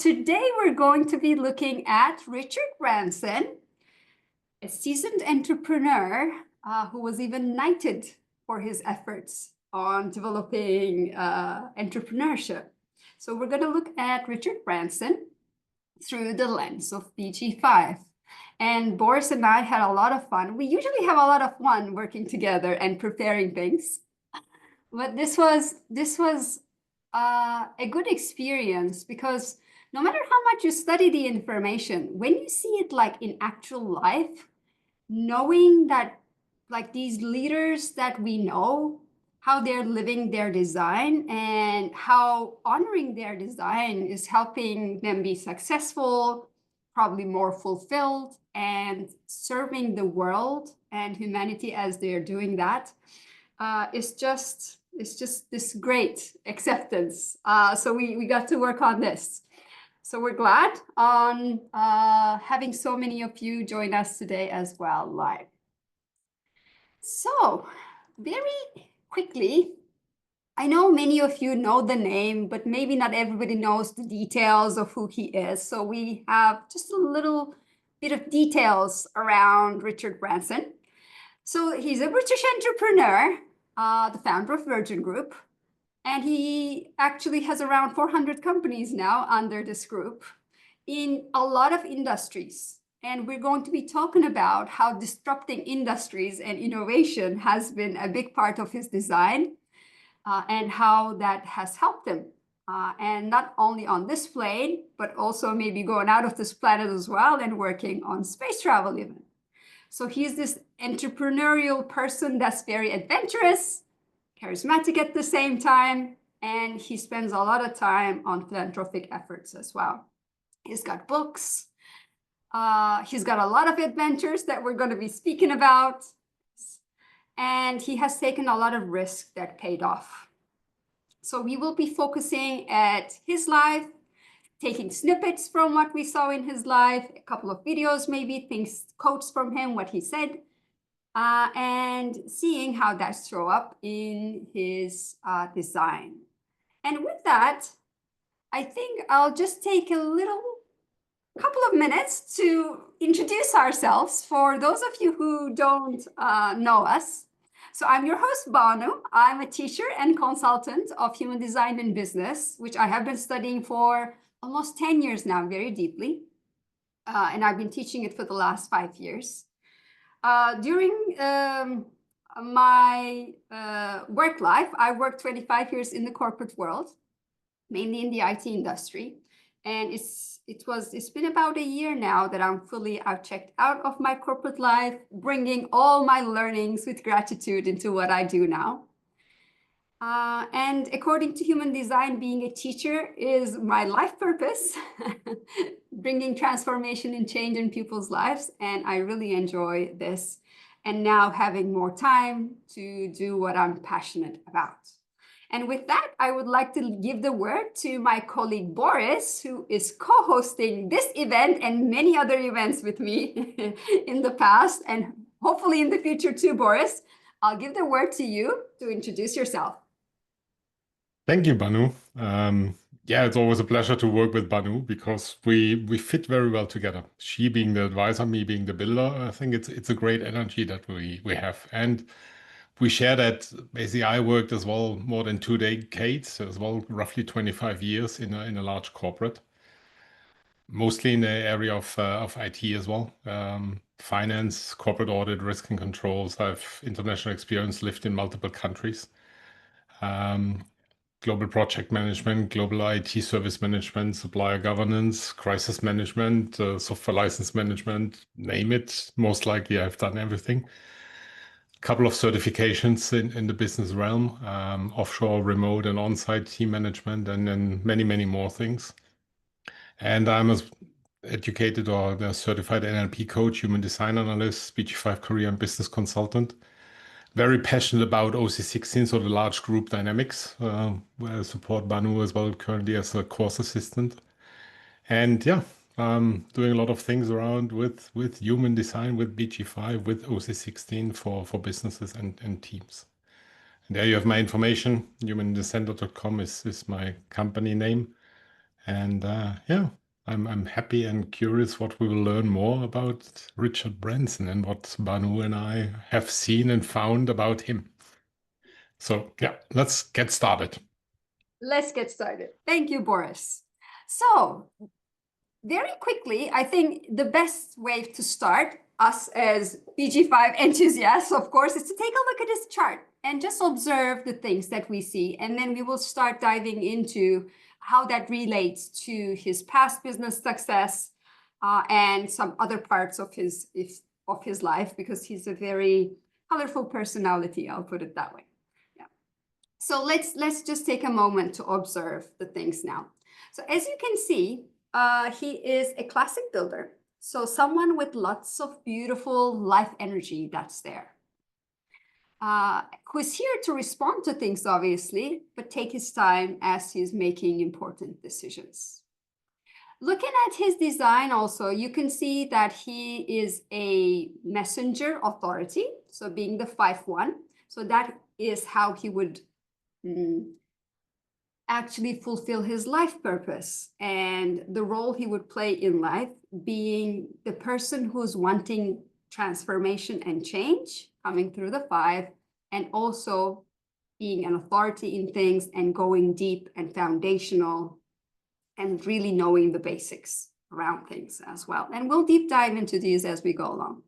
Today we're going to be looking at Richard Branson, a seasoned entrepreneur who was even knighted for his efforts on developing entrepreneurship. So we're going to look at Richard Branson through the lens of BG5. And Boris and I had a lot of fun. We usually have a lot of fun working together and preparing things. But this was a good experience because no matter how much you study the information, when you see it like in actual life, knowing that like these leaders that we know, how they're living their design and how honoring their design is helping them be successful, probably more fulfilled, and serving the world and humanity as they're doing that, it's just this great acceptance. So we got to work on this. So we're glad on having so many of you join us today as well live. So very quickly, I know many of you know the name, but maybe not everybody knows the details of who he is. So we have just a little bit of details around Richard Branson. So he's a British entrepreneur, the founder of Virgin Group, and he actually has around 400 companies now under this group in a lot of industries. And we're going to be talking about how disrupting industries and innovation has been a big part of his design and how that has helped him. And not only on this plane, but also maybe going out of this planet as well and working on space travel even. So he's this entrepreneurial person that's very adventurous, charismatic at the same time, and he spends a lot of time on philanthropic efforts as well. He's got books. He's got a lot of adventures that we're going to be speaking about. And he has taken a lot of risk that paid off. So we will be focusing at his life, taking snippets from what we saw in his life, a couple of videos, maybe things, quotes from him, what he said, and seeing how that show up in his design. And with that, I think I'll just take a couple of minutes to introduce ourselves for those of you who don't know us. So I'm your host, Banu. I'm a teacher and consultant of human design and business, which I have been studying for almost 10 years now, very deeply. And I've been teaching it for the last 5 years. During my work life, I worked 25 years in the corporate world, mainly in the IT industry. And it's been about a year now that I'm fully checked out of my corporate life, bringing all my learnings with gratitude into what I do now. And according to human design, being a teacher is my life purpose, bringing transformation and change in people's lives. And I really enjoy this. And now having more time to do what I'm passionate about. And with that, I would like to give the word to my colleague Boris, who is co-hosting this event and many other events with me in the past, and hopefully in the future too, Boris. I'll give the word to you to introduce yourself. Thank you, Banu. Yeah, it's always a pleasure to work with Banu because we fit very well together. She being the advisor, me being the builder. I think it's a great energy that we have. And we share that. Basically, I worked as well more than 2 decades, as well, roughly 25 years in a large corporate, mostly in the area of IT as well. Finance, corporate audit, risk and controls. I have international experience, lived in multiple countries. Global project management, global IT service management, supplier governance, crisis management, software license management, name it. Most likely I've done everything. A couple of certifications in the business realm, offshore, remote and on-site team management, and then many, many more things. And I'm educated or a certified NLP coach, human design analyst, BG5 career and business consultant. Very passionate about OC16, so the large group dynamics, where I support Banu as well currently as a course assistant. And yeah, doing a lot of things around with human design, with BG5, with OC16 for businesses and teams. And there you have my information. Humandescender.com is my company name. And yeah, I'm happy and curious what we will learn more about Richard Branson and what Banu and I have seen and found about him. So yeah, let's get started. Let's get started. Thank you, Boris. So very quickly, I think the best way to start us as BG5 enthusiasts, of course, is to take a look at this chart and just observe the things that we see. And then we will start diving into how that relates to his past business success and some other parts of his life, because he's a very colorful personality, I'll put it that way. Yeah. So let's just take a moment to observe the things now. So as you can see, he is a classic builder. So someone with lots of beautiful life energy that's there. Who's here to respond to things, obviously, but take his time as he's making important decisions. Looking at his design also, you can see that he is a messenger authority. So being the 5-1. So that is how he would actually fulfill his life purpose and the role he would play in life, being the person who's wanting transformation and change coming through the 5, and also being an authority in things and going deep and foundational and really knowing the basics around things as well. And we'll deep dive into these as we go along.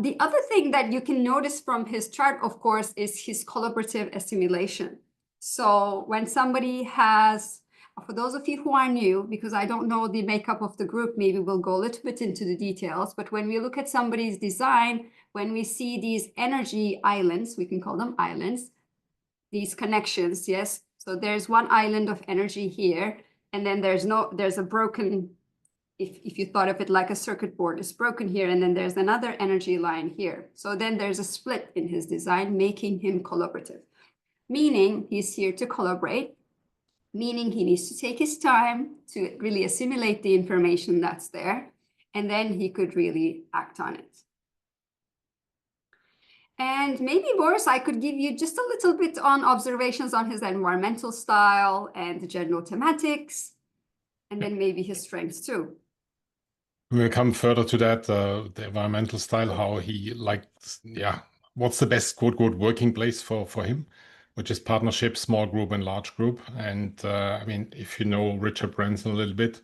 The other thing that you can notice from his chart, of course, is his collaborative assimilation. So when somebody has, for those of you who are new, because I don't know the makeup of the group, maybe we'll go a little bit into the details, but when we look at somebody's design, when we see these energy islands, we can call them islands, these connections, yes? So there's one island of energy here, and then there's a broken, if you thought of it like a circuit board, it's broken here, and then there's another energy line here. So then there's a split in his design, making him collaborative. Meaning he's here to collaborate, meaning he needs to take his time to really assimilate the information that's there, and then he could really act on it. And maybe, Boris, I could give you just a little bit on observations on his environmental style and the general thematics, and then maybe his strengths too. We'll come further to that, the environmental style, how he likes, yeah, what's the best quote working place for him, which is partnership, small group and large group. And I mean, if you know Richard Branson a little bit,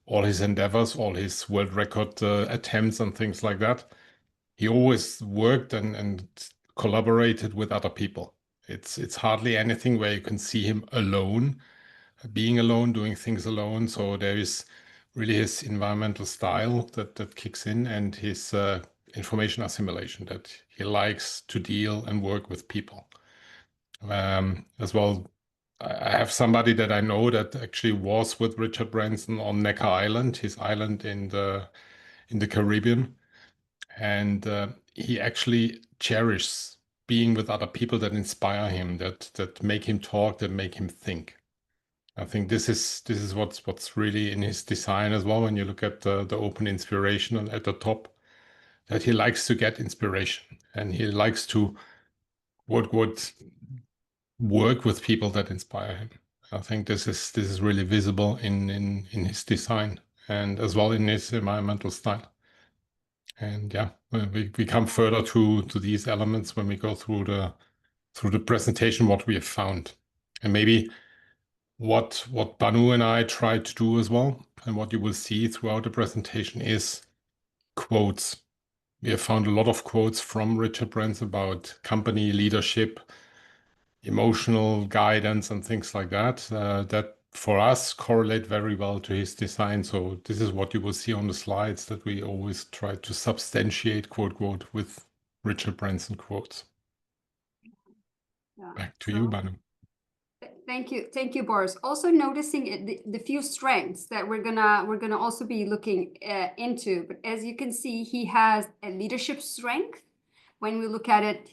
all his endeavors, all his world record attempts and things like that, he always worked and collaborated with other people. It's hardly anything where you can see him alone, being alone, doing things alone. So there is really his environmental style that kicks in, and his information assimilation, that he likes to deal and work with people. As well, I have somebody that I know that actually was with Richard Branson on Necker Island, his island in the Caribbean, and he actually cherishes being with other people that inspire him, that make him talk, that make him think. I think this is what's really in his design as well. When you look at the open inspiration at the top, that he likes to get inspiration and he likes to work with people that inspire him. I think this is really visible in his design and as well in his environmental style. And yeah, we come further to these elements when we go through the presentation, what we have found, and maybe what Banu and I tried to do as well, and what you will see throughout the presentation is quotes. We have found a lot of quotes from Richard Branson about company leadership, emotional guidance, and things like that, that for us correlate very well to his design. So this is what you will see on the slides, that we always try to substantiate quote with Richard Branson quotes. Yeah. Back to you, Banu. Thank you, Boris. Also noticing the few strengths that we're gonna also be looking into. But as you can see, he has a leadership strength. When we look at it,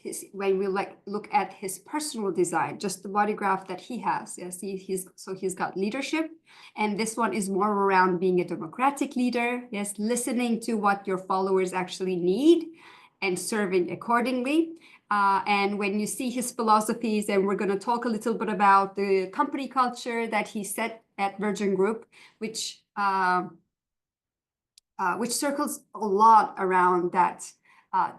look at his personal design, just the body graph that he has. Yes, he's got leadership, and this one is more around being a democratic leader. Yes, listening to what your followers actually need and serving accordingly. And when you see his philosophies, and we're going to talk a little bit about the company culture that he set at Virgin Group, which circles a lot around that,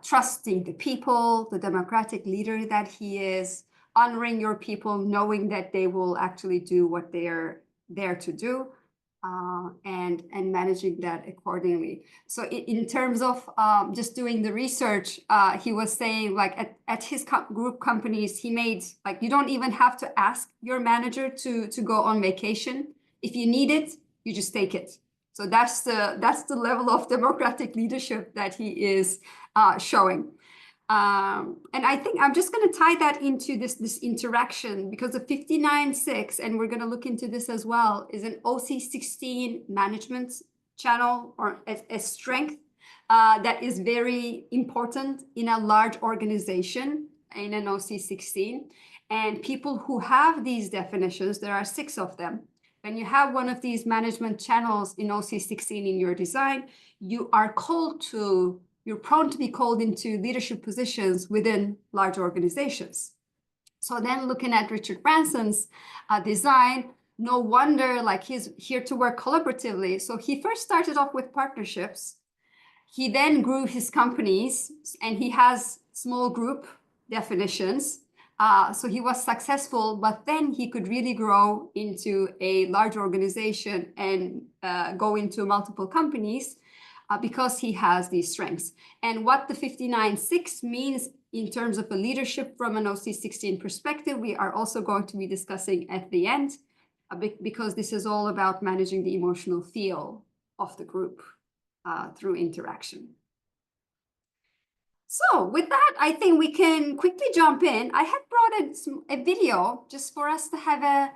trusting the people, the democratic leader that he is, honoring your people, knowing that they will actually do what they're there to do, and managing that accordingly. So in terms of just doing the research, he was saying like at his group companies, he made like, you don't even have to ask your manager to go on vacation. If you need it, you just take it. So that's the level of democratic leadership that he is showing. And I think I'm just going to tie that into this interaction, because the 59.6, and we're going to look into this as well, is an OC16 management channel, or a strength that is very important in a large organization, in an OC16. And people who have these definitions, there are 6 of them. When you have one of these management channels in OC16 in your design, you're prone to be called into leadership positions within large organizations. So then looking at Richard Branson's design, no wonder, like, he's here to work collaboratively. So he first started off with partnerships. He then grew his companies, and he has small group definitions. So he was successful, but then he could really grow into a large organization and go into multiple companies because he has these strengths. And what the 59.6 means in terms of a leadership from an OC16 perspective, we are also going to be discussing at the end, because this is all about managing the emotional feel of the group through interaction. So with that, I think we can quickly jump in. I had brought a video just for us to have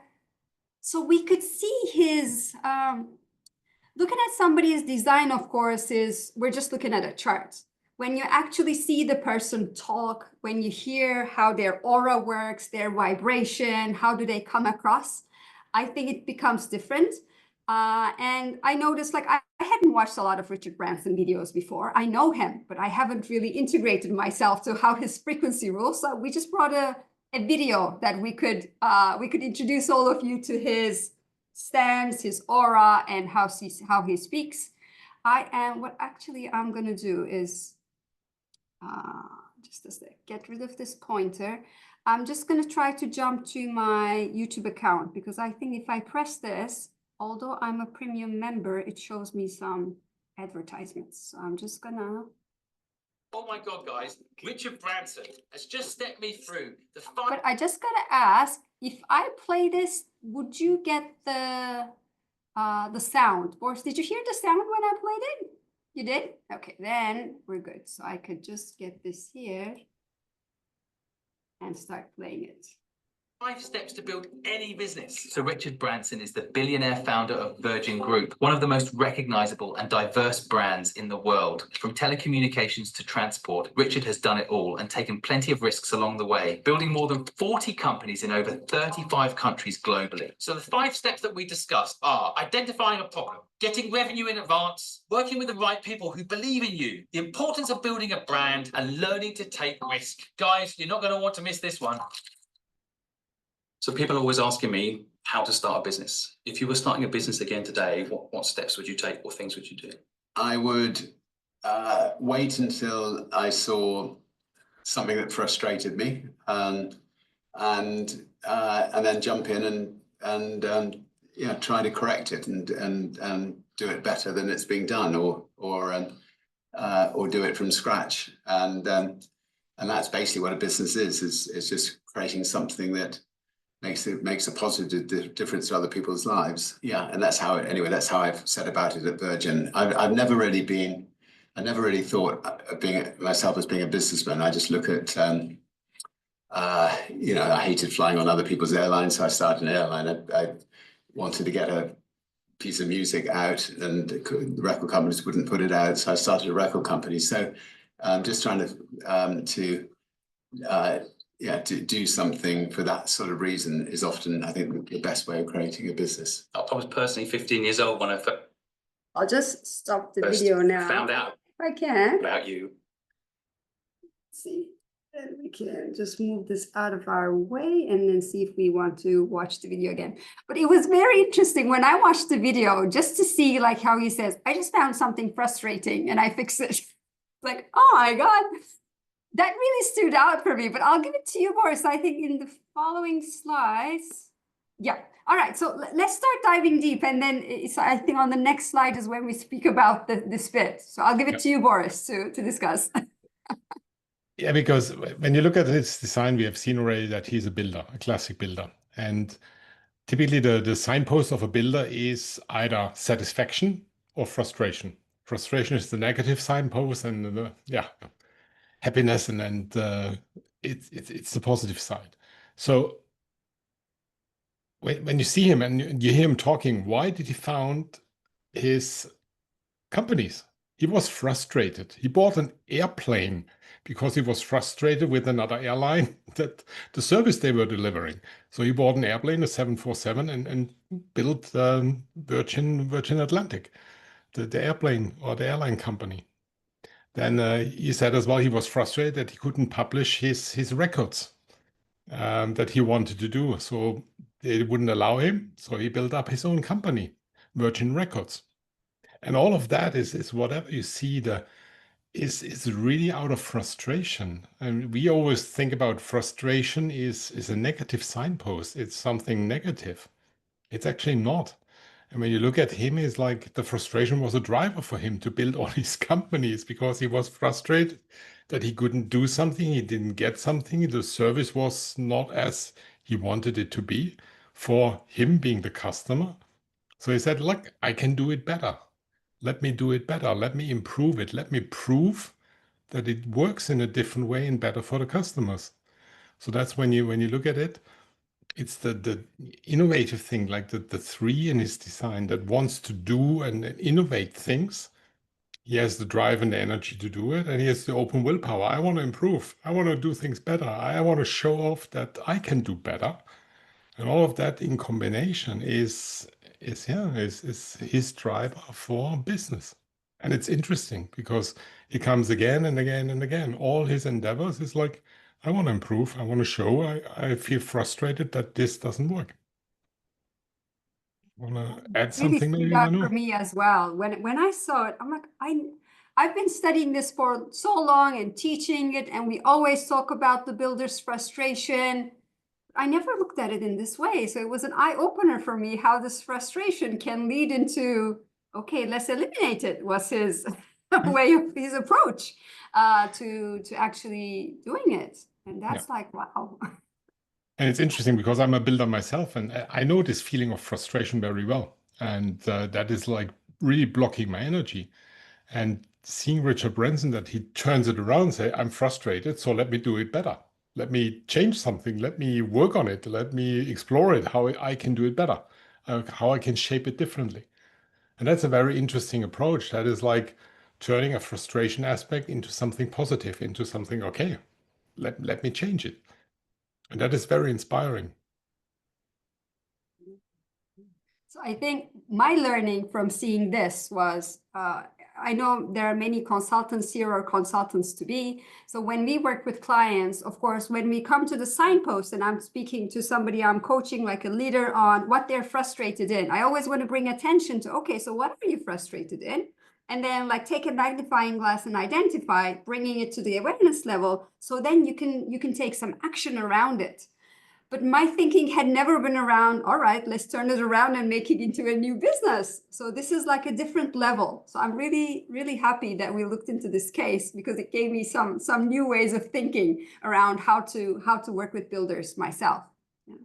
so we could see his, looking at somebody's design, of course, we're just looking at a chart. When you actually see the person talk, when you hear how their aura works, their vibration, how do they come across, I think it becomes different. And I noticed, like, I hadn't watched a lot of Richard Branson videos before. I know him, but I haven't really integrated myself to how his frequency rules. So we just brought a video that we could introduce all of you to his stance, his aura, and how he speaks. What actually I'm going to do is, just a sec, get rid of this pointer. I'm just going to try to jump to my YouTube account, because I think if I press this, although I'm a premium member, it shows me some advertisements. So I'm just gonna. Oh my God, guys, Richard Branson has just stepped me through the But I just gotta ask, if I play this, would you get the sound? Or did you hear the sound when I played it? You did? Okay, then we're good. So I could just get this here and start playing it. 5 steps to build any business. So Richard Branson is the billionaire founder of Virgin Group, one of the most recognizable and diverse brands in the world. From telecommunications to transport, Richard has done it all and taken plenty of risks along the way, building more than 40 companies in over 35 countries globally. So the 5 steps that we discussed are identifying a problem, getting revenue in advance, working with the right people who believe in you, the importance of building a brand, and learning to take risk. Guys, you're not going to want to miss this one. So people are always asking me how to start a business. If you were starting a business again today, what steps would you take? What things would you do? I would wait until I saw something that frustrated me, and then jump in and try to correct it and do it better than it's being done, or do it from scratch. And that's basically what a business is. It's just creating something that makes a positive difference to other people's lives. Yeah, and that's how I've said about it at Virgin. I've never really thought of myself as being a businessman. I just look at I hated flying on other people's airlines, so I started an airline. I wanted to get a piece of music out, and the record companies wouldn't put it out, so I started a record company. So I'm just trying to do something for that sort of reason is often, I think, the best way of creating a business. I was personally 15 years old when I I'll just stop the video now. Found out if I can. about you. Let's see. And we can just move this out of our way and then see if we want to watch the video again. But it was very interesting when I watched the video, just to see like how he says, I just found something frustrating and I fixed it. Like, oh my God, that really stood out for me. But I'll give it to you, Boris, I think in the following slides. Yeah. All right. So let's start diving deep. And then I think on the next slide is when we speak about this fit. So I'll give it to you, Boris, to discuss. Yeah, because when you look at his design, we have seen already that he's a builder, a classic builder. And typically the signpost of a builder is either satisfaction or frustration. Frustration is the negative signpost, and happiness, and it's the positive side. So when you see him and you hear him talking, why did he found his companies? He was frustrated. He bought an airplane because he was frustrated with another airline that the service they were delivering. So he bought an airplane, a 747, and built Virgin Atlantic, the airplane or the airline company. Then he said as well he was frustrated that he couldn't publish his records that he wanted to do. So they wouldn't allow him. So he built up his own company, Virgin Records. And all of that is whatever you see is really out of frustration. And we always think about frustration is a negative signpost. It's something negative. It's actually not. And when you look at him, it's like the frustration was a driver for him to build all these companies because he was frustrated that he couldn't do something, he didn't get something, the service was not as he wanted it to be for him being the customer. So he said, look, I can do it better. Let me do it better. Let me improve it. Let me prove that it works in a different way and better for the customers. So that's when you look at it, it's the innovative thing, like the three in his design that wants to do and innovate things. He has the drive and the energy to do it, and he has the open willpower. I want to improve. I want to do things better. I want to show off that I can do better. And all of that in combination is his driver for business. And it's interesting because he comes again and again and again. All his endeavors is like, I want to improve. I want to show. I feel frustrated that this doesn't work. Want to add Really something, stood maybe, out Manu? for me as well. When I saw it, I'm like, I've been studying this for so long and teaching it, and we always talk about the builder's frustration. I never looked at it in this way. So it was an eye-opener for me how this frustration can lead into, okay, let's eliminate it, was his way of his approach to actually doing it. And that's like, wow. And it's interesting because I'm a builder myself, and I know this feeling of frustration very well. And that is like really blocking my energy. And seeing Richard Branson, that he turns it around and say, I'm frustrated, so let me do it better. Let me change something. Let me work on it. Let me explore it, how I can do it better, how I can shape it differently. And that's a very interesting approach. That is like turning a frustration aspect into something positive, into something, okay, let me change it. And that is very inspiring. So I think my learning from seeing this was, I know there are many consultants here or consultants to be. So when we work with clients, of course, when we come to the signpost and I'm speaking to somebody I'm coaching like a leader on what they're frustrated in, I always want to bring attention to, okay, so what are you frustrated in? And then like take a magnifying glass and identify, bringing it to the awareness level. So then you can take some action around it. But my thinking had never been around, all right, let's turn it around and make it into a new business. So this is like a different level. So I'm really, really happy that we looked into this case because it gave me some new ways of thinking around how to work with builders myself. Yeah.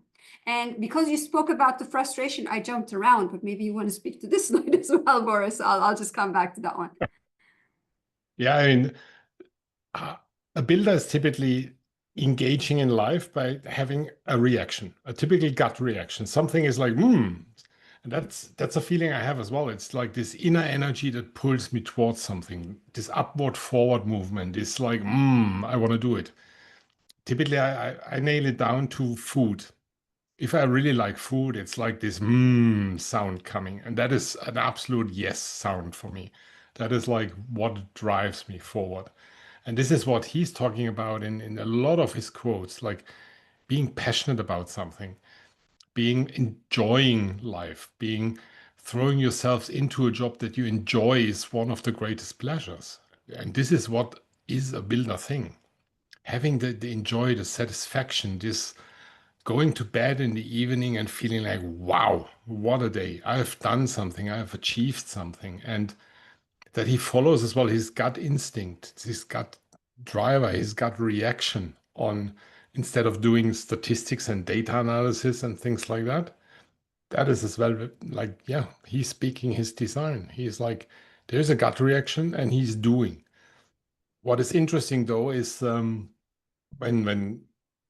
And because you spoke about the frustration, I jumped around, but maybe you want to speak to this slide as well, Boris. I'll just come back to that one. Yeah, I mean, a builder is typically engaging in life by having a reaction, a typical gut reaction. Something is like, and that's a feeling I have as well. It's like this inner energy that pulls me towards something, this upward forward movement. It's like, I want to do it. Typically, I nail it down to food. If I really like food, it's like this sound coming. And that is an absolute yes sound for me. That is like what drives me forward. And this is what he's talking about in a lot of his quotes, like being passionate about something, being enjoying life, being throwing yourselves into a job that you enjoy is one of the greatest pleasures. And this is what is a builder thing. Having the enjoy, the satisfaction, this going to bed in the evening and feeling like, wow, what a day. I have done something, I have achieved something. And that he follows as well his gut instinct, his gut driver, his gut reaction on, instead of doing statistics and data analysis and things like that. That is as well like, yeah, he's speaking his design. He's like, there's a gut reaction and he's doing. What is interesting though is when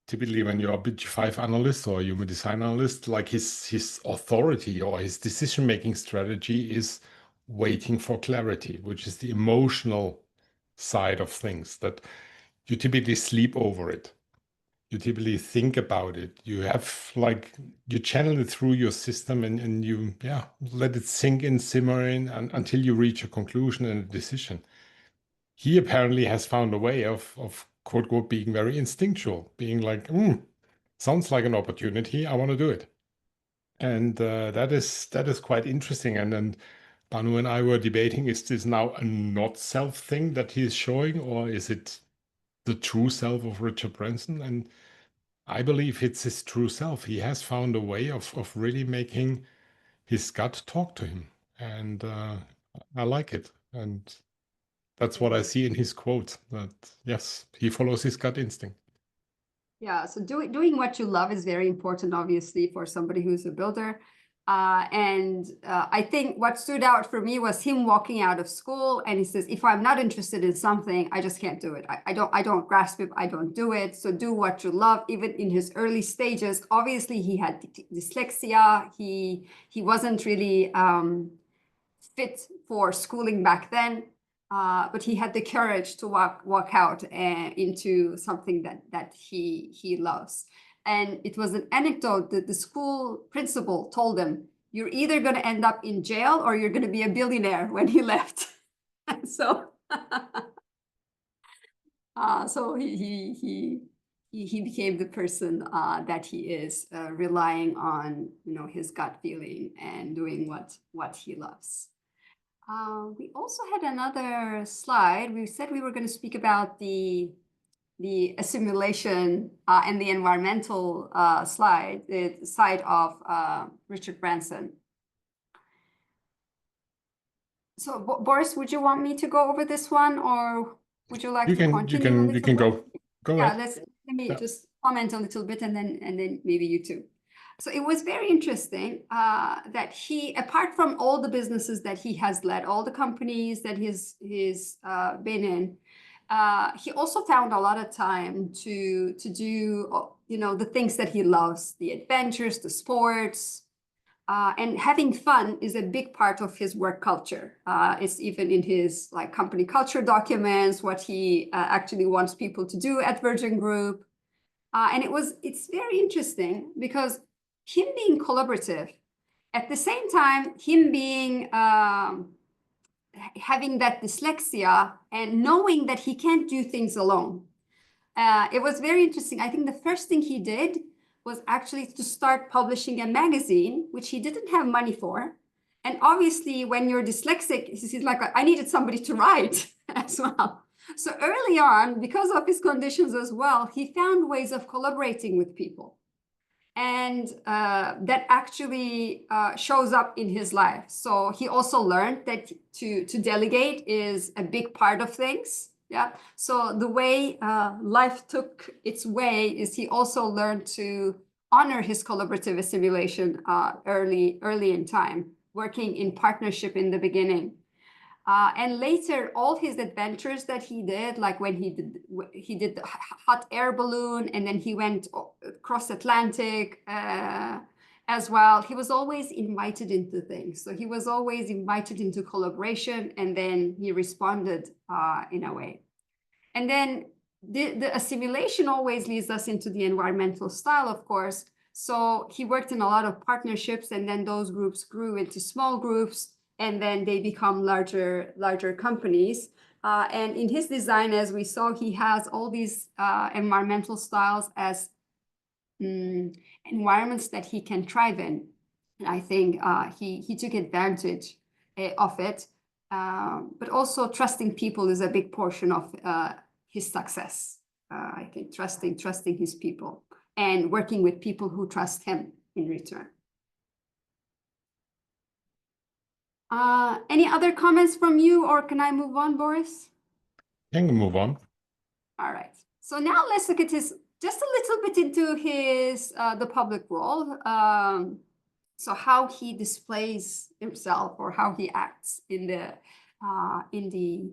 typically when you're a BG5 analyst or human design analyst, like his authority or his decision-making strategy is waiting for clarity, which is the emotional side of things, that you typically sleep over it. You typically think about it. You have like, you channel it through your system and you, yeah, let it sink in, simmer in until you reach a conclusion and a decision. He apparently has found a way of quote, quote, being very instinctual, being like, sounds like an opportunity. I want to do it. And that is quite interesting. And then Banu and I were debating, is this now a not self thing that he's showing, or is it the true self of Richard Branson? And I believe it's his true self. He has found a way of really making his gut talk to him. And I like it. And that's what I see in his quote, that yes, he follows his gut instinct. Yeah, so doing what you love is very important, obviously, for somebody who's a builder. I think what stood out for me was him walking out of school, and he says, if I'm not interested in something, I just can't do it. I don't grasp it, I don't do it. So do what you love. Even in his early stages, obviously he had dyslexia. He wasn't really fit for schooling back then. But he had the courage to walk out into something that he loves. And it was an anecdote that the school principal told him, you're either going to end up in jail or you're going to be a billionaire, when he left. So, so he became the person that he is, relying on, his gut feeling and doing what he loves. We also had another slide. We said we were going to speak about the assimilation and the environmental side of Richard Branson. So Boris, would you want me to go over this one, or would you like to continue? You can go yeah, ahead. let me just comment a little bit, and then maybe you too. So it was very interesting that he, apart from all the businesses that he has led, all the companies that he's been in, he also found a lot of time to do, the things that he loves, the adventures, the sports, and having fun is a big part of his work culture. It's even in his company culture documents, what he actually wants people to do at Virgin Group. And it's very interesting because him being collaborative, at the same time, him being having that dyslexia and knowing that he can't do things alone. It was very interesting. I think the first thing he did was actually to start publishing a magazine, which he didn't have money for. And obviously, when you're dyslexic, he's like, I needed somebody to write as well. So early on, because of his conditions as well, he found ways of collaborating with people. And that actually shows up in his life. So he also learned that to delegate is a big part of things. Yeah. So the way life took its way is he also learned to honor his collaborative assimilation early in time, working in partnership in the beginning. And later, all his adventures that he did, like when he did the hot air balloon, and then he went across Atlantic as well. He was always invited into things. So he was always invited into collaboration, and then he responded in a way. And then the assimilation always leads us into the environmental style, of course. So he worked in a lot of partnerships, and then those groups grew into small groups, and then they become larger companies. And in his design, as we saw, he has all these environmental styles as environments that he can thrive in. And I think he took advantage of it. But also trusting people is a big portion of his success. I think trusting his people and working with people who trust him in return. Any other comments from you, or can I move on, Boris? Can we move on? All right. So now let's look at his, just a little bit into his, the public role. So how he displays himself or how he acts in the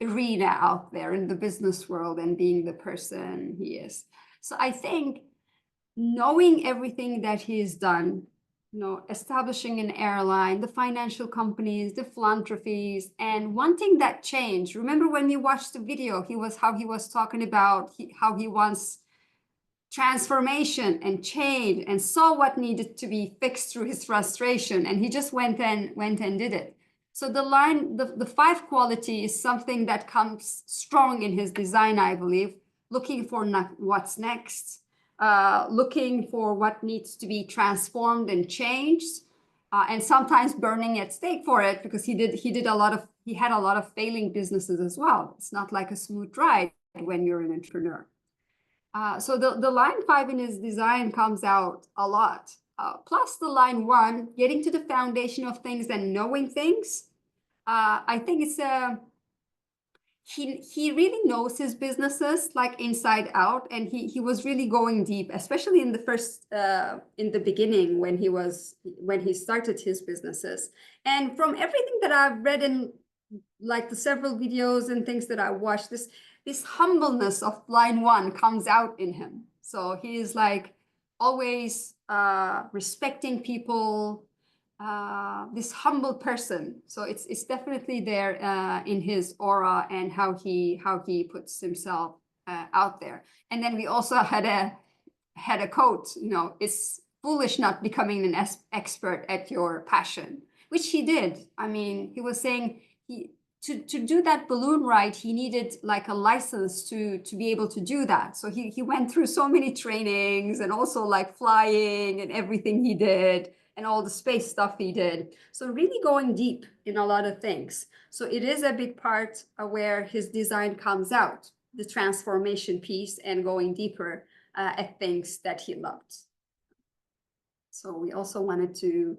arena out there in the business world and being the person he is. So I think knowing everything that he's done, you know, establishing an airline, the financial companies, the philanthropies, and wanting that change. Remember when we watched the video, how he was talking about how he wants transformation and change and saw what needed to be fixed through his frustration, and he just went and did it. So the line, the 5 quality is something that comes strong in his design, I believe, looking for what's next, looking for what needs to be transformed and changed, and sometimes burning at stake for it, because he had a lot of failing businesses as well. It's not like a smooth ride when you're an entrepreneur. So the line 5 in his design comes out a lot. Plus the line 1, getting to the foundation of things and knowing things. I think it's he really knows his businesses like inside out, and he was really going deep, especially in the first in the beginning when he started his businesses. And from everything that I've read in like the several videos and things that I watched, this humbleness of line 1 comes out in him. So he is like always respecting people, this humble person. So it's definitely there in his aura and how he puts himself out there. And then we also had a quote, you know, it's foolish not becoming an expert at your passion, which he did. I mean, he was saying to do that balloon ride, he needed like a license to be able to do that. So he went through so many trainings, and also like flying and everything he did and all the space stuff he did. So really going deep in a lot of things. So it is a big part of where his design comes out, the transformation piece and going deeper at things that he loved. So we also wanted to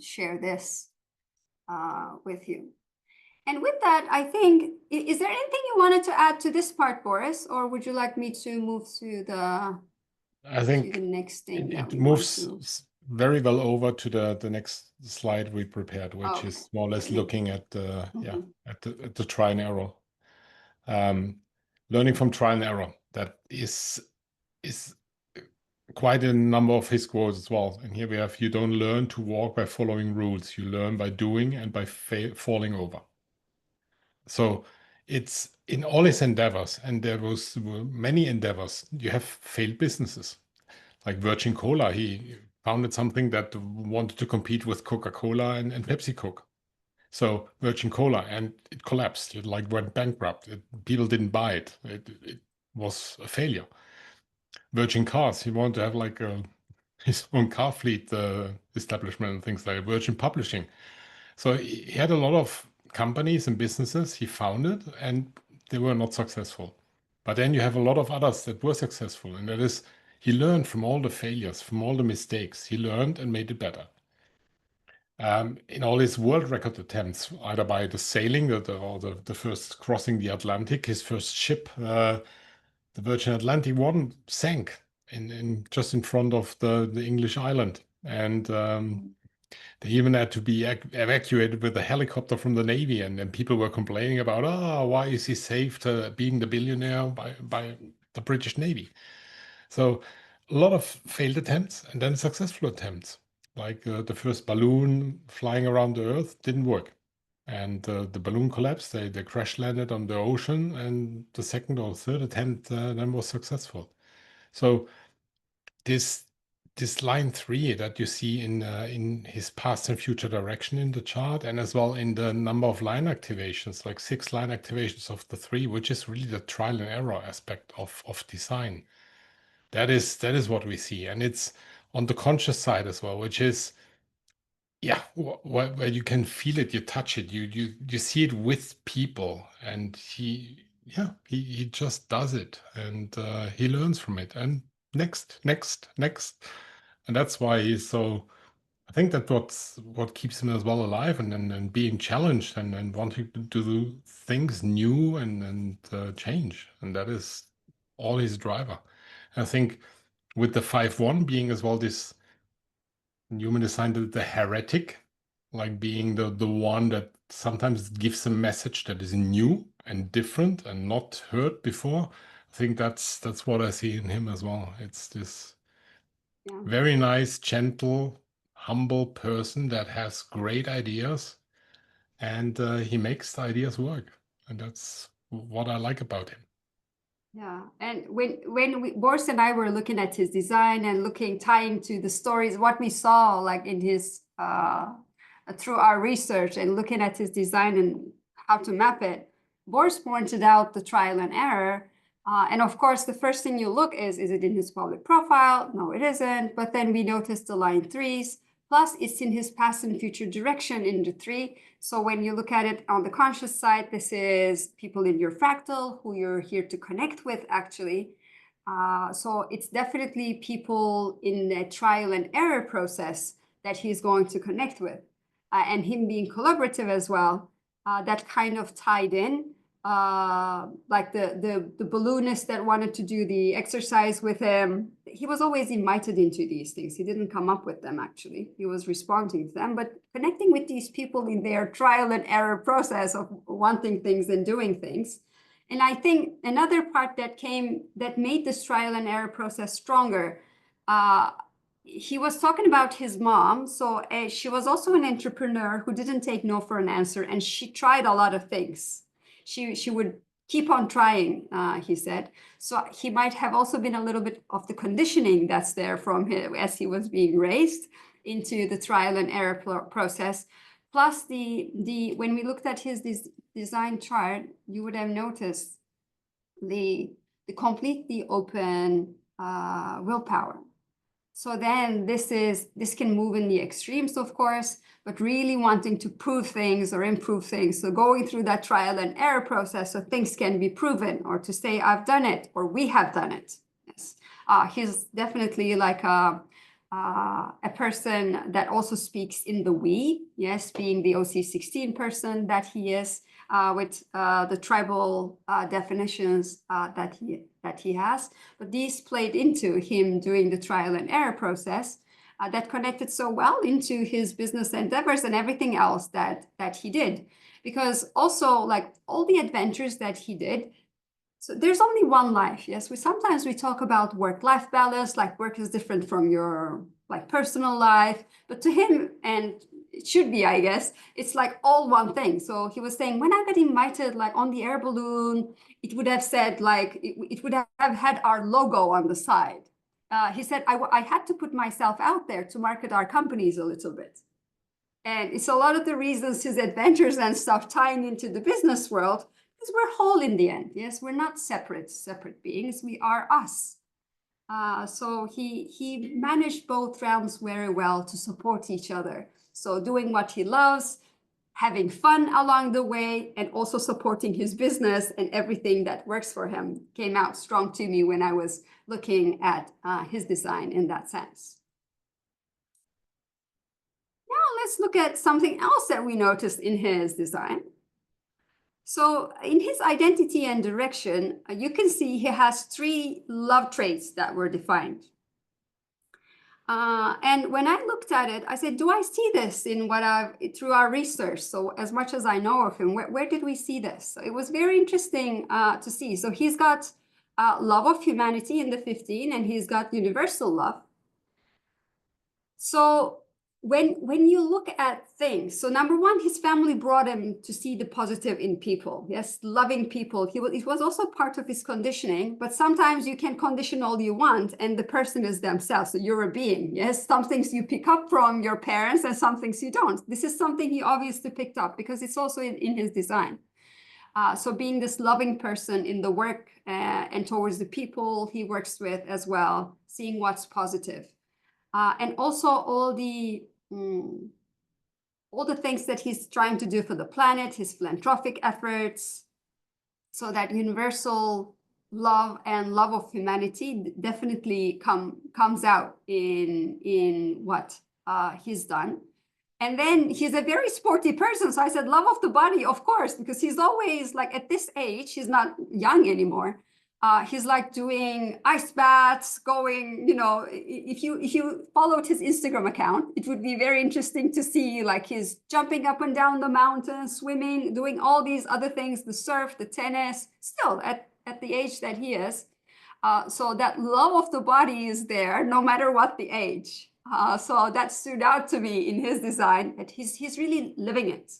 share this with you. And with that, I think, is there anything you wanted to add to this part, Boris, or would you like me to move to the next thing? It moves very well over to the next slide we prepared, which is more or less looking at the at the trial and error. Learning from trial and error. That is quite a number of his quotes as well. And here we have, you don't learn to walk by following rules. You learn by doing and by falling over. So it's in all his endeavors, and there were many endeavors. You have failed businesses. Like Virgin Cola, he founded something that wanted to compete with Coca-Cola and Pepsi Coke. So Virgin Cola, and it collapsed. It like went bankrupt. People didn't buy it. It was a failure. Virgin Cars, he wanted to have like his own car fleet establishment and things like Virgin Publishing. So he had a lot of companies and businesses he founded, and they were not successful. But then you have a lot of others that were successful, and that is, he learned from all the failures, from all the mistakes. He learned and made it better. In all his world record attempts, either by the sailing or the first crossing the Atlantic, his first ship, the Virgin Atlantic one, sank just in front of the English island, and they even had to be evacuated with a helicopter from the Navy, and people were complaining about, why is he saved being the billionaire by the British Navy? So a lot of failed attempts and then successful attempts. Like the first balloon flying around the Earth didn't work. And the balloon collapsed, they crash landed on the ocean, and the second or third attempt then was successful. So this this line 3 that you see in his past and future direction in the chart, and as well in the number of line activations, like 6 line activations of the 3, which is really the trial and error aspect of design. That is what we see, and it's on the conscious side as well, which is, yeah, where you can feel it, you touch it, you see it with people, and he just does it, and he learns from it, and next, and that's why he's so. I think that what keeps him as well alive, and being challenged, and wanting to do things new and change, and that is all his driver. I think with the 5-1 being as well this human design, the heretic, like being the one that sometimes gives a message that is new and different and not heard before. I think that's what I see in him as well. It's this very nice, gentle, humble person that has great ideas, and he makes the ideas work, and that's what I like about him. Yeah, and when Boris and I were looking at his design and tying to the stories, what we saw like in his through our research and looking at his design and how to map it, Boris pointed out the trial and error. And of course, the first thing you look is it in his public profile? No, it isn't. But then we noticed the line 3s. Plus, it's in his past and future direction in the 3. So when you look at it on the conscious side, this is people in your fractal who you're here to connect with, actually. So it's definitely people in the trial and error process that he's going to connect with. And him being collaborative as well, that kind of tied in. Like the balloonist that wanted to do the exercise with him, he was always invited into these things. He didn't come up with them, actually. He was responding to them, but connecting with these people in their trial and error process of wanting things and doing things. And I think another part that made this trial and error process stronger, he was talking about his mom. So she was also an entrepreneur who didn't take no for an answer, and she tried a lot of things. She would keep on trying, he said. So he might have also been a little bit of the conditioning that's there from him as he was being raised into the trial and error process. Plus when we looked at his design chart, you would have noticed the completely open willpower. So then this can move in the extremes, of course, but really wanting to prove things or improve things. So going through that trial and error process so things can be proven, or to say, I've done it, or we have done it. Yes. He's definitely like a person that also speaks in the we, yes, being the OC16 person that he is, with the tribal definitions that he has. But these played into him doing the trial and error process that connected so well into his business endeavors and everything else that he did. Because also, like all the adventures that he did, so there's only one life. Yes, sometimes we talk about work-life balance, like work is different from your like personal life, but to him, and it should be, I guess, it's like all one thing. So he was saying, when I got invited like on the air balloon, it would have said like, it would have had our logo on the side. He said, I had to put myself out there to market our companies a little bit. And it's a lot of the reasons his adventures and stuff tying into the business world, because we're whole in the end. Yes, we're not separate beings. We are us. So he managed both realms very well to support each other. So doing what he loves, having fun along the way, and also supporting his business and everything that works for him came out strong to me when I was looking at his design in that sense. Now let's look at something else that we noticed in his design. So in his identity and direction, you can see he has 3 love traits that were defined. And when I looked at it, I said, do I see this in through our research? So as much as I know of him, where did we see this? So it was very interesting to see. So he's got love of humanity in the 15, and he's got universal love. So when you look at things, so number one, his family brought him to see the positive in people. Yes, loving people. It was also part of his conditioning, but sometimes you can condition all you want and the person is themselves. So you're a being. Yes, some things you pick up from your parents and some things you don't. This is something he obviously picked up because it's also in his design. So being this loving person in the work and towards the people he works with as well, seeing what's positive. And also all the things that he's trying to do for the planet, his philanthropic efforts. So that universal love and love of humanity definitely comes out in what he's done. And then he's a very sporty person. So I said, love of the body, of course, because he's always like at this age, he's not young anymore. He's like doing ice baths, going, if you followed his Instagram account, it would be very interesting to see like he's jumping up and down the mountain, swimming, doing all these other things, the surf, the tennis, still at the age that he is. So that love of the body is there no matter what the age. So that stood out to me in his design, that he's really living it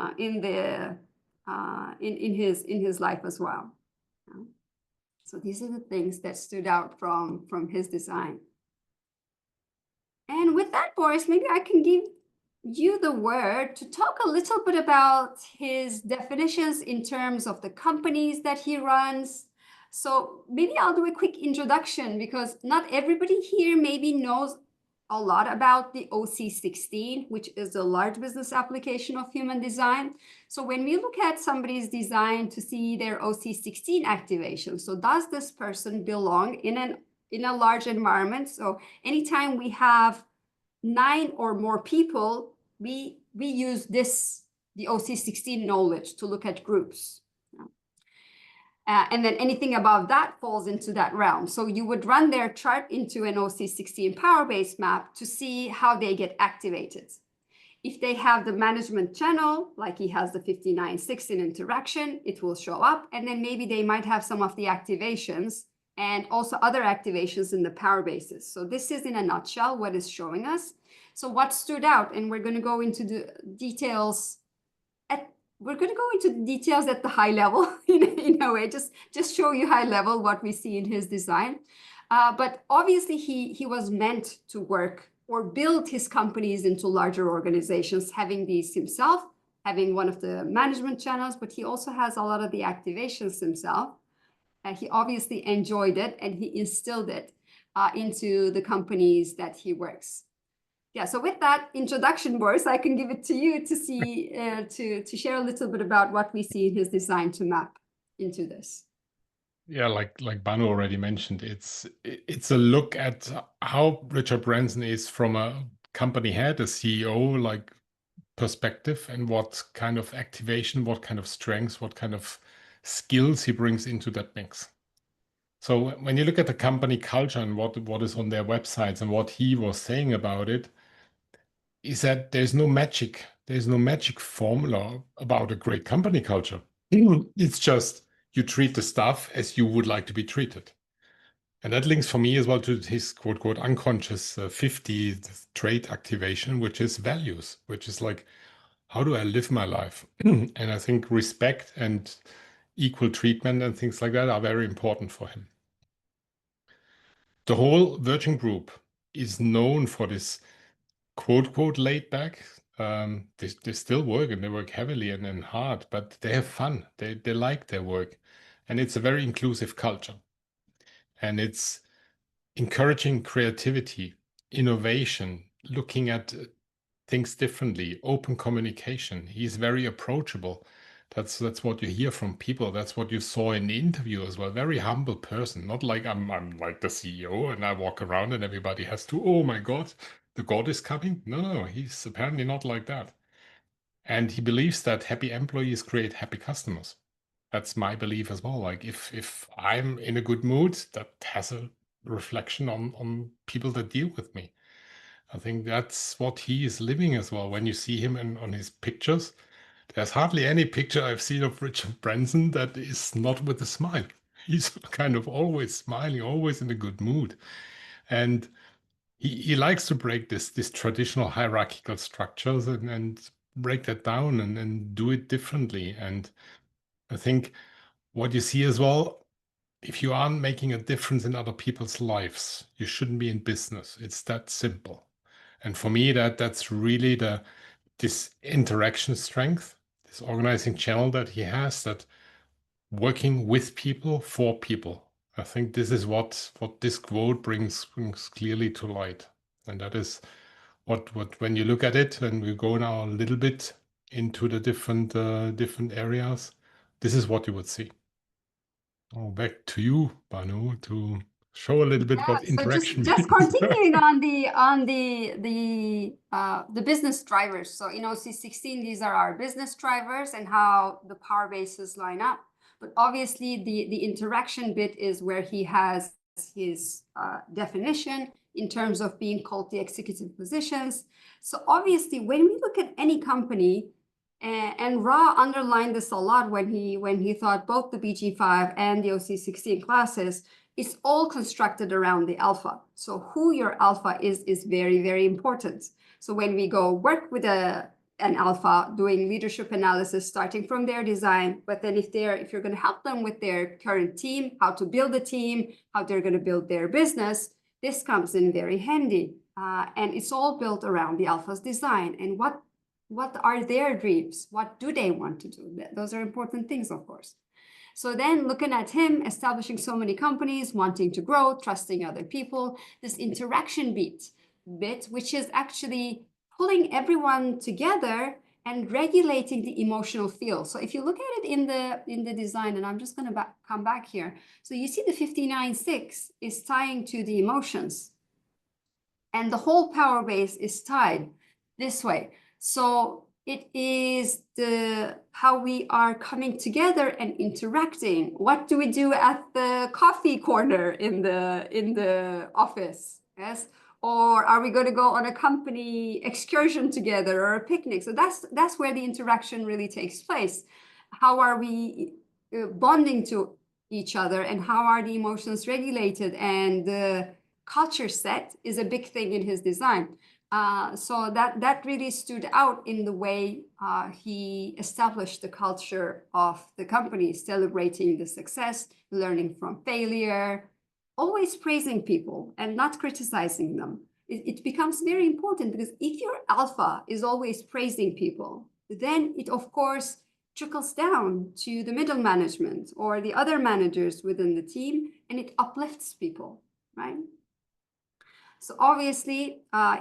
in his life as well. So these are the things that stood out from his design. And with that, Boris, maybe I can give you the word to talk a little bit about his definitions in terms of the companies that he runs. So maybe I'll do a quick introduction because not everybody here maybe knows a lot about the OC16, which is the large business application of human design. So when we look at somebody's design to see their OC16 activation, so does this person belong in a large environment? So anytime we have 9 or more people, we use the OC16 knowledge to look at groups. And then anything above that falls into that realm. So you would run their chart into an OC16 power-based map to see how they get activated. If they have the management channel, like he has the 59-6 in interaction, it will show up. And then maybe they might have some of the activations and also other activations in the power bases. So this is in a nutshell what is showing us. So what stood out, and we're going to go into the details we're going to go into the details at the high level in a way, just show you high level what we see in his design. But obviously he was meant to work or build his companies into larger organizations, having these himself, having one of the management channels, but he also has a lot of the activations himself. He obviously enjoyed it and he instilled it into the companies that he works. Yeah, so with that introduction, Boris, I can give it to you to see to share a little bit about what we see in his design to map into this. Yeah, like Banu already mentioned, it's a look at how Richard Branson is from a company head, a CEO, like perspective, and what kind of activation, what kind of strengths, what kind of skills he brings into that mix. So when you look at the company culture and what is on their websites and what he was saying about it, is that there's no magic formula about a great company culture. It's just you treat the staff as you would like to be treated. And that links for me as well to his quote, quote, unconscious 50 trait activation, which is values, which is like, how do I live my life? And I think respect and equal treatment and things like that are very important for him. The whole Virgin Group is known for this quote, quote, laid back. They still work and they work heavily and hard, but they have fun. They like their work. And it's a very inclusive culture. And it's encouraging creativity, innovation, looking at things differently, open communication. He's very approachable. That's what you hear from people. That's what you saw in the interview as well. Very humble person. Not like I'm like the CEO and I walk around and everybody has to, oh my God, the God is coming. No, he's apparently not like that. And he believes that happy employees create happy customers. That's my belief as well. Like if I'm in a good mood, that has a reflection on people that deal with me. I think that's what he is living as well. When you see him on his pictures, there's hardly any picture I've seen of Richard Branson that is not with a smile. He's kind of always smiling, always in a good mood. And he likes to break this traditional hierarchical structures and break that down and do it differently. And I think what you see as well, if you aren't making a difference in other people's lives, you shouldn't be in business. It's that simple. And for me, that's really this interaction strength, this organizing channel that he has, that working with people for people. I think this is what this quote brings clearly to light. And that is what when you look at it, and we go now a little bit into the different areas, this is what you would see. Oh, back to you, Banu, to show a little bit about So interaction. just continuing on the business drivers. So in OC16, these are our business drivers and how the power bases line up. But obviously, the interaction bit is where he has his definition in terms of being called the executive positions. So obviously, when we look at any company, and Ra underlined this a lot when he thought both the BG5 and the OC16 classes, it's all constructed around the alpha. So who your alpha is very, very important. So when we go work with an alpha, doing leadership analysis, starting from their design, but then if you're going to help them with their current team, how to build a team, how they're going to build their business, this comes in very handy. And it's all built around the alpha's design and what are their dreams? What do they want to do? Those are important things, of course. So then looking at him establishing so many companies, wanting to grow, trusting other people, this interaction bit, which is actually pulling everyone together and regulating the emotional field. So if you look at it in the design, and I'm just going to come back here. So you see the 59.6 is tying to the emotions. And the whole power base is tied this way. So it is how we are coming together and interacting. What do we do at the coffee corner in the office? Yes. Or are we going to go on a company excursion together or a picnic? So that's where the interaction really takes place. How are we bonding to each other and how are the emotions regulated? And the culture set is a big thing in his design. So that really stood out in the way he established the culture of the company, celebrating the success, learning from failure, always praising people and not criticizing them. It becomes very important because if your alpha is always praising people, then it, of course, trickles down to the middle management or the other managers within the team, and it uplifts people, right? So obviously,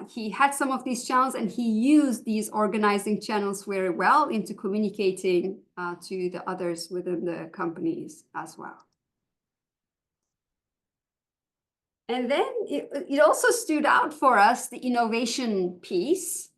he had some of these channels and he used these organizing channels very well into communicating to the others within the companies as well. And then it also stood out for us, the innovation piece.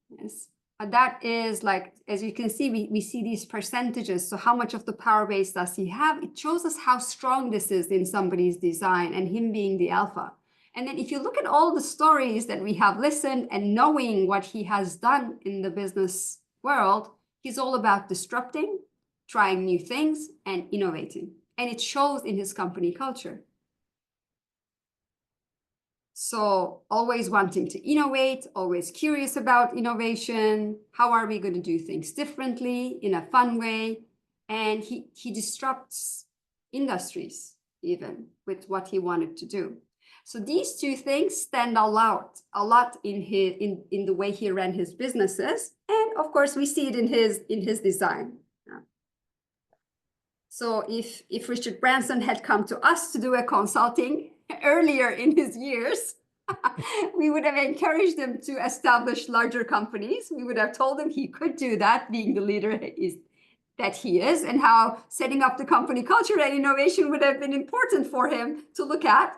Yes. That is like, as you can see, we see these percentages. So how much of the power base does he have? It shows us how strong this is in somebody's design and him being the alpha. And then if you look at all the stories that we have listened and knowing what he has done in the business world, he's all about disrupting, trying new things, and innovating. And it shows in his company culture. So always wanting to innovate, always curious about innovation. How are we going to do things differently in a fun way? And he disrupts industries even with what he wanted to do. So these two things stand out a lot in the way he ran his businesses, and of course we see it in his design. Yeah. So if Richard Branson had come to us to do a consulting earlier in his years, we would have encouraged him to establish larger companies. We would have told him he could do that, being the leader that he is, and how setting up the company culture and innovation would have been important for him to look at.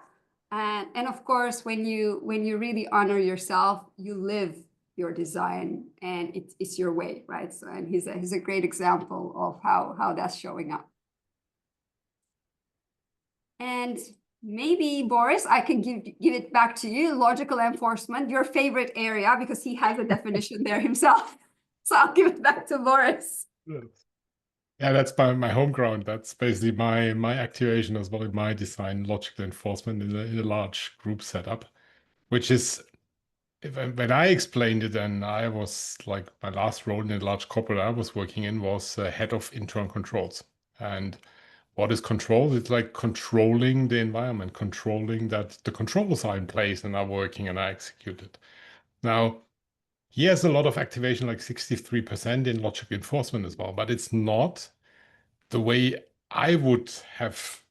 And of course, when you really honor yourself, you live your design, and it's your way, right? So, and he's a great example of how that's showing up. And maybe Boris, I can give it back to you. Logical enforcement, your favorite area, because he has a definition there himself. So I'll give it back to Boris. Yeah, that's my home ground. That's basically my activation as well in my design, logical enforcement in a large group setup. which is, when I explained it, and I was like, my last role in a large corporate I was working in was head of internal controls. And what is control? It's like controlling the environment, controlling that the controls are in place and are working and are executed. Now, he has a lot of activation, like 63% in logic enforcement as well, but it's not the way I would have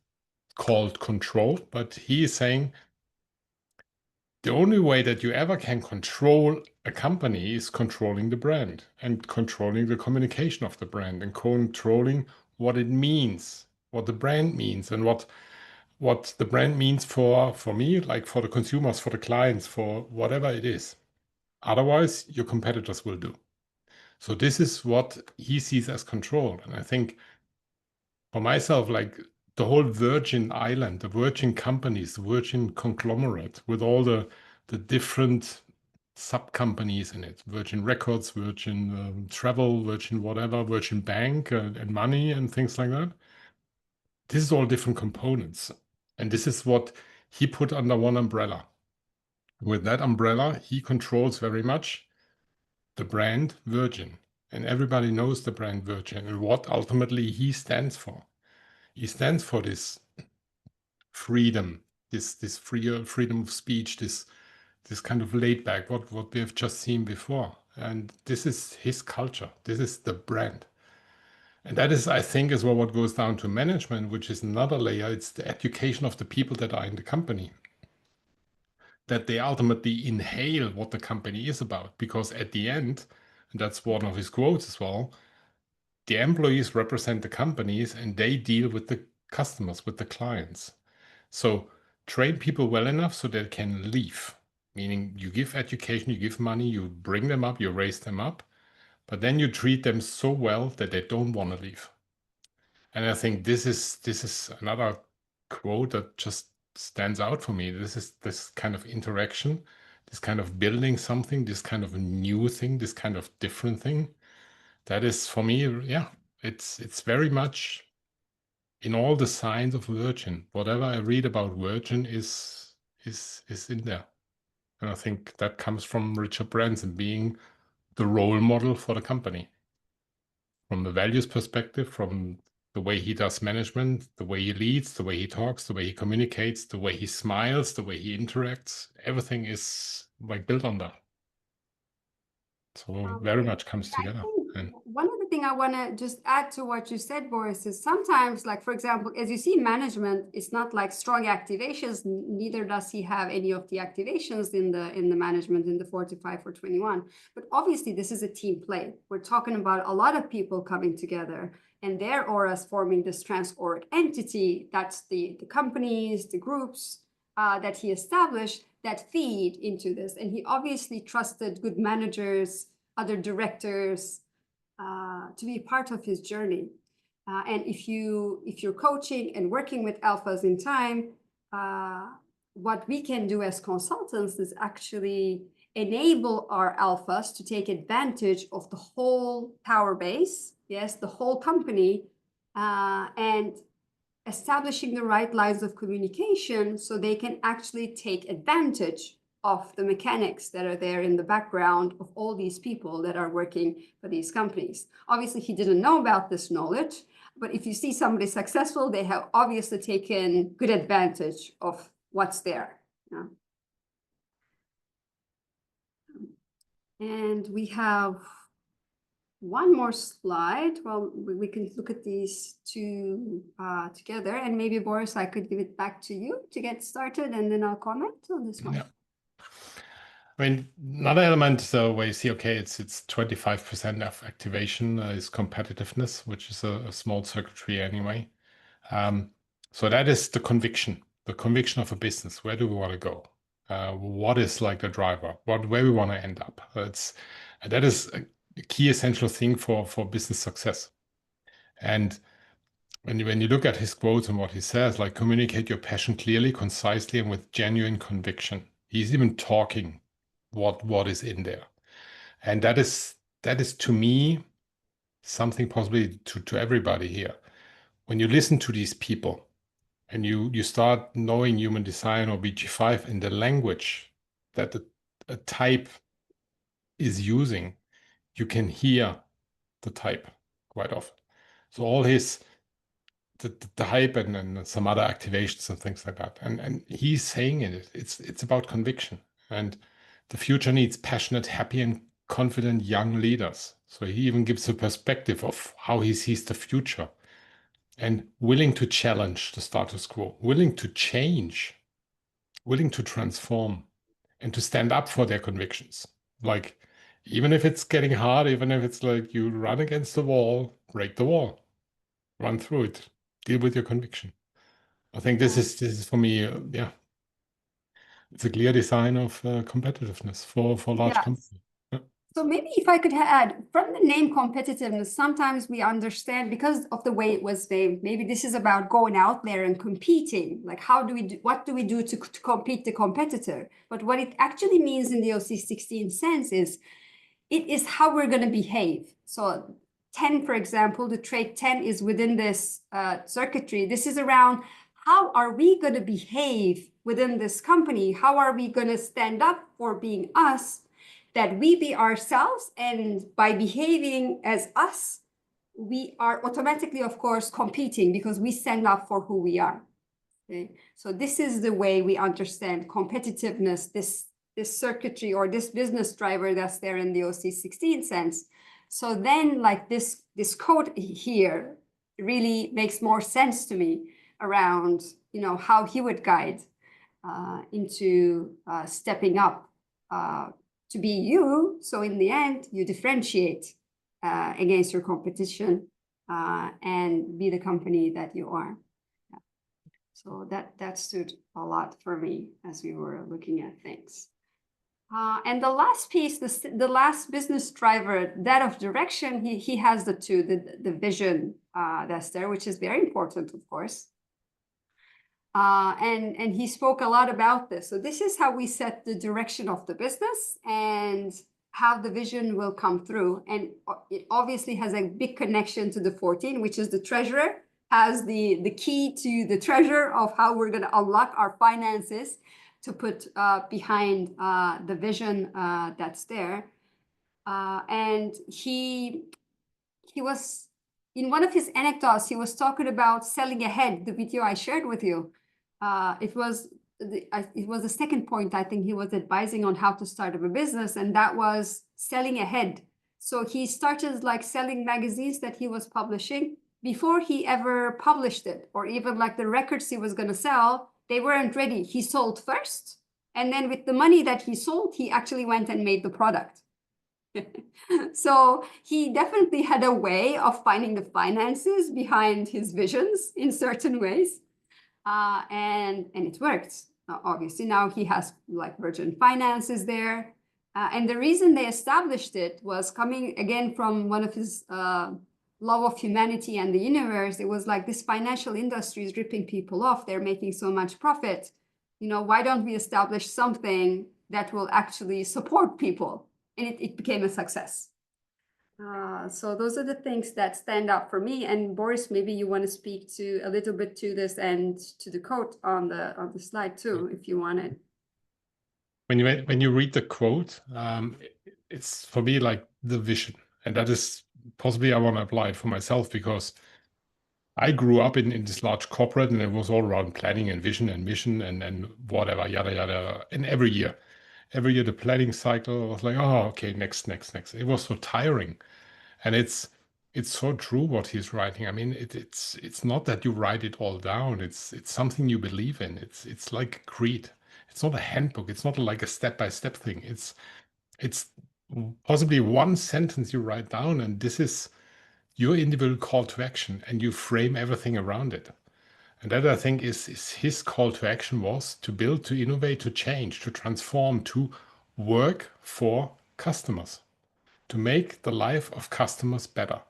called control. But he is saying the only way that you ever can control a company is controlling the brand and controlling the communication of the brand and controlling what it means, what the brand means, and what the brand means for me, like for the consumers, for the clients, for whatever it is. Otherwise, your competitors will do. So this is what he sees as control. And I think for myself, like the whole Virgin Island, the Virgin companies, the Virgin conglomerate with all the different sub companies in it, Virgin Records, Virgin Travel, Virgin whatever, Virgin Bank and money and things like that. This is all different components. And this is what he put under one umbrella. With that umbrella, he controls very much the brand Virgin. And everybody knows the brand Virgin and what ultimately he stands for. He stands for this freedom, this freedom of speech, this kind of laid back, what we have just seen before. And this is his culture. This is the brand. And that is, I think, as well what goes down to management, which is another layer. It's the education of the people that are in the company, that they ultimately inhale what the company is about. Because at the end, and that's one of his quotes as well, the employees represent the companies and they deal with the customers, with the clients. So train people well enough so they can leave, meaning you give education, you give money, you bring them up, you raise them up, but then you treat them so well that they don't want to leave. And I think this is another quote that just stands out for me. This is this kind of interaction, this kind of building something, this kind of new thing, this kind of different thing. That is for me, yeah, it's very much in all the signs of Virgin. Whatever I read about Virgin is in there. And I think that comes from Richard Branson being the role model for the company. From the values perspective, from the way he does management, the way he leads, the way he talks, the way he communicates, the way he smiles, the way he interacts, everything is like built on that. So very much comes together. One other thing I want to just add to what you said, Boris, is sometimes, like, for example, as you see, management is not like strong activations, neither does he have any of the activations in the management in the 45 for 21. But obviously, this is a team play. We're talking about a lot of people coming together and their auras forming this trans-auric entity. That's the companies, the groups that he established that feed into this. And he obviously trusted good managers, other directors, to be part of his journey. And if you're coaching and working with alphas in time, what we can do as consultants is actually enable our alphas to take advantage of the whole power base, yes, the whole company, and establishing the right lines of communication so they can actually take advantage of the mechanics that are there in the background of all these people that are working for these companies. Obviously, he didn't know about this knowledge, but if you see somebody successful, they have obviously taken good advantage of what's there. Yeah. And we have one more slide. Well, we can look at these two together, and maybe Boris, I could give it back to you to get started, and then I'll comment on this one. Yeah. I mean, another element where you see, okay, it's 25% of activation is competitiveness, which is a small circuitry anyway. So that is the conviction of a business. Where do we want to go? What is like the driver? Where we want to end up? That is a key essential thing for business success. And when you look at his quotes and what he says, like communicate your passion clearly, concisely, and with genuine conviction. He's even talking what is in there. And that is to me something possibly to everybody here. When you listen to these people and you start knowing human design or BG5 in the language that a type is using, you can hear the type quite often. So all his the hype and some other activations and things like that. And he's saying it's about conviction. And the future needs passionate, happy, and confident young leaders. So he even gives a perspective of how he sees the future and willing to challenge the status quo, willing to change, willing to transform, and to stand up for their convictions. Like, even if it's getting hard, even if it's like you run against the wall, break the wall, run through it, deal with your conviction. I think this is for me, yeah, it's a clear design of competitiveness for large Yes. companies. Yeah. So maybe if I could add, from the name competitiveness, sometimes we understand because of the way it was named, maybe this is about going out there and competing. Like, what do we do to compete the competitor? But what it actually means in the OC16 sense is, it is how we're going to behave. So 10, for example, the trait 10 is within this circuitry. This is around how are we going to behave within this company? How are we going to stand up for being us? That we be ourselves, and by behaving as us, we are automatically, of course, competing because we stand up for who we are. Okay? So this is the way we understand competitiveness, this circuitry or this business driver that's there in the OC16 sense. So then, like this quote here really makes more sense to me around, how he would guide into stepping up to be you. So in the end, you differentiate against your competition and be the company that you are. Yeah. So that stood a lot for me as we were looking at things. And the last piece, the last business driver, that of direction, he has the two, the vision that's there, which is very important, of course. And he spoke a lot about this. So this is how we set the direction of the business and how the vision will come through. And it obviously has a big connection to the 14, which is the treasurer, has the key to the treasure of how we're going to unlock our finances to put behind the vision that's there. And he was, in one of his anecdotes, he was talking about selling ahead, the video I shared with you. It was the second point, I think he was advising on how to start up a business, and that was selling ahead. So he started like selling magazines that he was publishing before he ever published it, or even like the records he was going to sell, they weren't ready. He sold first, and then with the money that he sold, he actually went and made the product. So he definitely had a way of finding the finances behind his visions in certain ways. And it worked. Obviously, now he has like Virgin Finances there. And the reason they established it was coming again from one of his love of humanity and the universe. It was like, this financial industry is ripping people off. They're making so much profit. Why don't we establish something that will actually support people? And it became a success. So those are the things that stand out for me. And Boris, maybe you want to speak to a little bit to this and to the quote on the slide too, if you wanted. When you read the quote, it's for me like the vision, and that is possibly I want to apply it for myself, because I grew up in this large corporate, and it was all around planning and vision and mission and whatever, yada yada. And every year the planning cycle was like, oh, okay, next. It was so tiring. And it's so true what he's writing. I mean, it's not that you write it all down. It's something you believe in. It's like a creed. It's not a handbook. It's not like a step-by-step thing. It's possibly one sentence you write down, and this is your individual call to action, and you frame everything around it. And that, I think, is his call to action was to build, to innovate, to change, to transform, to work for customers, to make the life of customers better.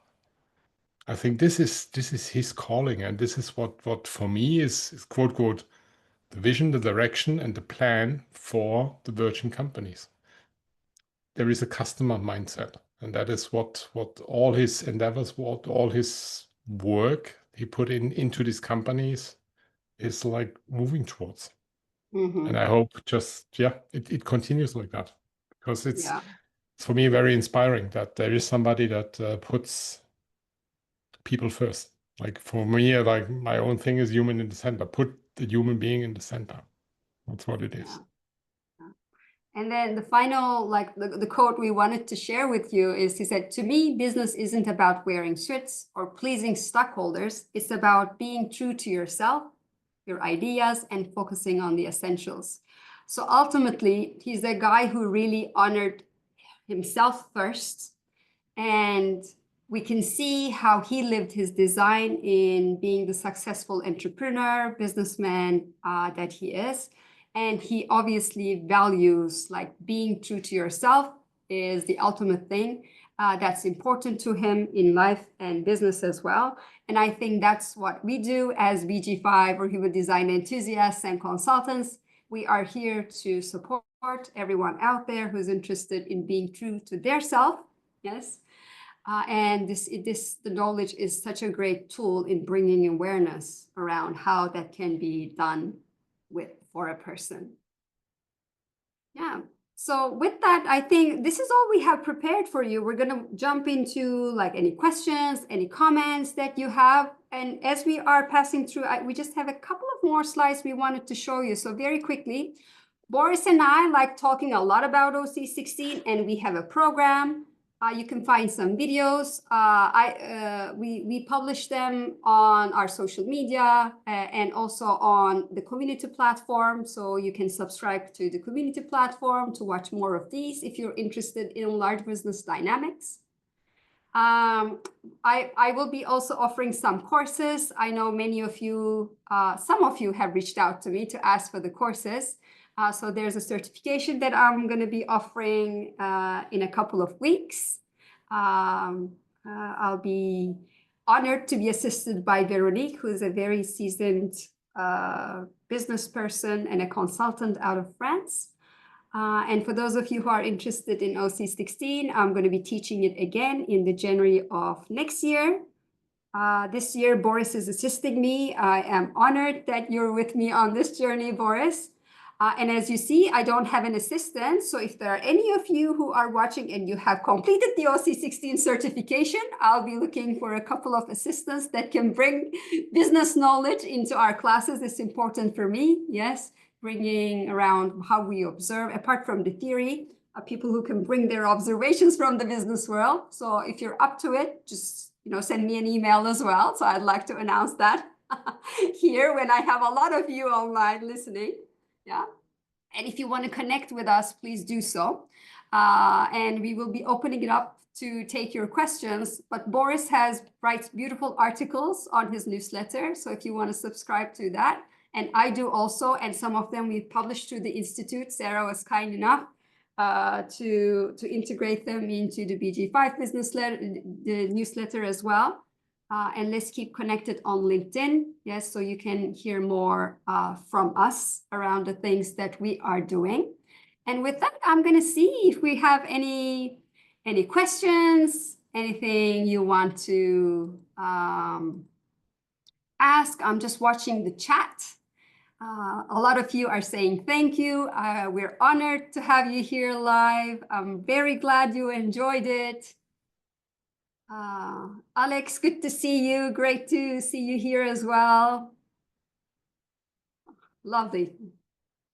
I think this is his calling, and this is what for me is quote quote the vision, the direction, and the plan for the Virgin companies. There is a customer mindset, and that is what all his endeavors, what all his work he put into these companies is like moving towards. And I hope just, it continues like that, because it's for me very inspiring that there is somebody that puts people first. Like for me, like my own thing is human in the center. Put the human being in the center. That's what it is. And then the final, like the quote we wanted to share with you is, he said, "To me, business isn't about wearing suits or pleasing stockholders. It's about being true to yourself, your ideas, and focusing on the essentials." So ultimately, he's a guy who really honored himself first. And we can see how he lived his design in being the successful entrepreneur, businessman that he is. And he obviously values, like, being true to yourself is the ultimate thing that's important to him in life and business as well. And I think that's what we do as BG5 or human design enthusiasts and consultants. We are here to support everyone out there who's interested in being true to their self. Yes. And the knowledge is such a great tool in bringing awareness around how that can be done for a person. Yeah. So with that, I think this is all we have prepared for you. We're going to jump into like any questions, any comments that you have. And as we are passing through, we just have a couple of more slides we wanted to show you. So very quickly, Boris and I like talking a lot about OC16, and we have a program. You can find some videos. We publish them on our social media and also on the community platform. So you can subscribe to the community platform to watch more of these if you're interested in large business dynamics. I will be also offering some courses. I know many of you, some of you have reached out to me to ask for the courses. So there's a certification that I'm going to be offering in a couple of weeks. I'll be honored to be assisted by Veronique, who is a very seasoned business person and a consultant out of France. And for those of you who are interested in OC16, I'm going to be teaching it again in the January of next year. This year, Boris is assisting me. I am honored that you're with me on this journey, Boris. And as you see, I don't have an assistant. So if there are any of you who are watching and you have completed the OC16 certification, I'll be looking for a couple of assistants that can bring business knowledge into our classes. It's important for me, yes, bringing around how we observe, apart from the theory, people who can bring their observations from the business world. So if you're up to it, just send me an email as well. So I'd like to announce that here when I have a lot of you online listening. Yeah. And if you want to connect with us, please do so. And we will be opening it up to take your questions. But Boris writes beautiful articles on his newsletter. So if you want to subscribe to that, and I do also, and some of them we've published through the Institute. Sarah was kind enough to integrate them into the BG5 the newsletter as well. And let's keep connected on LinkedIn, yes, so you can hear more from us around the things that we are doing. And with that, I'm going to see if we have any questions, anything you want to ask. I'm just watching the chat. A lot of you are saying thank you. We're honored to have you here live. I'm very glad you enjoyed it. Alex, good to see you. Great to see you here as well. Lovely.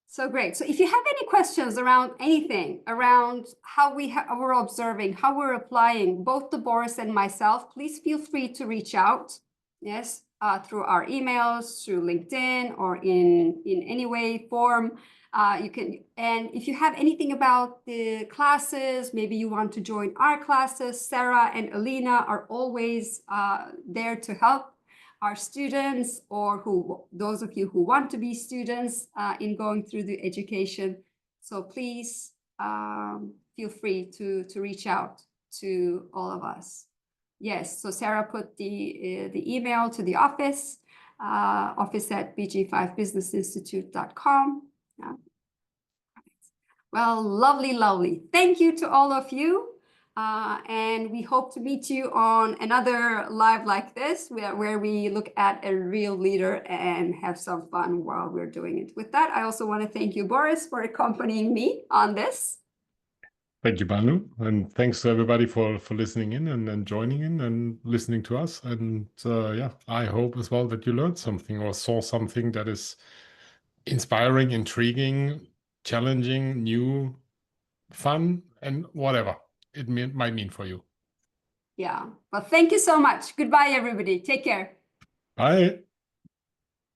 So great. So if you have any questions around anything, around how we're observing, how we're applying, both the Boris and myself, please feel free to reach out. Yes, through our emails, through LinkedIn, or in any way, form. You can, and if you have anything about the classes, maybe you want to join our classes, Sarah and Alina are always there to help our students, or those of you who want to be students in going through the education. So please feel free to reach out to all of us. Yes, so Sarah put the email to the office at bg5businessinstitute.com. Yeah. Well, lovely, lovely. Thank you to all of you. And we hope to meet you on another live like this, where we look at a real leader and have some fun while we're doing it. With that, I also want to thank you, Boris, for accompanying me on this. Thank you, Banu. And thanks to everybody for listening in and joining in and listening to us. And yeah, I hope as well that you learned something or saw something that is inspiring, intriguing, challenging, new, fun, and whatever it might mean for you. Yeah. Well, thank you so much. Goodbye, everybody. Take care. Bye.